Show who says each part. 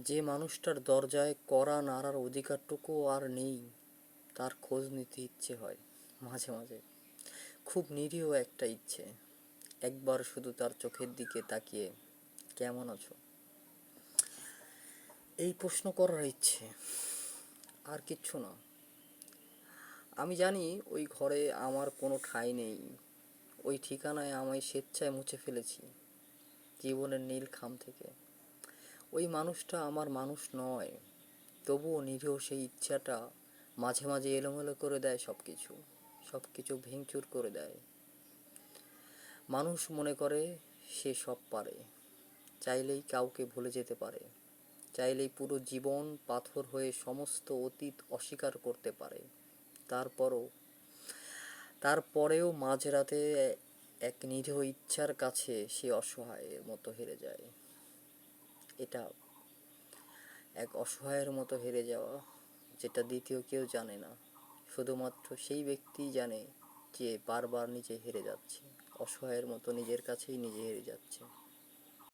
Speaker 1: যে মানুষটার দরজায় কড়া নাড়ার অধিকারটুকু আর নেই, তার খোঁজ নিতে ইচ্ছে হয় মাঝে মাঝে। খুব নিরীহ একটা ইচ্ছে, একবার শুধু তার চোখের দিকে তাকিয়ে কেমন আছো, এই প্রশ্ন করার ইচ্ছে, আর কিচ্ছু না। আমি জানি ওই ঘরে আমার কোনো ঠাঁই নেই, ওই ঠিকানায় আমায় স্বেচ্ছায় মুছে ফেলেছি জীবনের নীল খাম থেকে। ওই মানুষটা আমার মানুষ নয়, তবুও নিরীহ সেই ইচ্ছাটা মাঝে মাঝে এলোমেলো করে দেয় সব কিছু, সব কিছু ভেঙচুর করে দেয়। মানুষ মনে করে সে সব পারে, চাইলেই কাউকে ভুলে যেতে পারে, চাইলেই পুরো জীবন পাথর হয়ে সমস্ত অতীত অস্বীকার করতে পারে। তারপরও তারপরেও মাঝরাতে এক নিরীহ ইচ্ছার কাছে সে অসহায়ের মতো হেরে যায়। এটা এক অসহায়ের মতো হেরে যাওয়া, যেটা দ্বিতীয় কেউ জানে না, শুধুমাত্র সেই ব্যক্তিই জানে যে বারবার নিজে হেরে যাচ্ছে, অসহায়ের মতো নিজের কাছেই নিজে হেরে যাচ্ছে।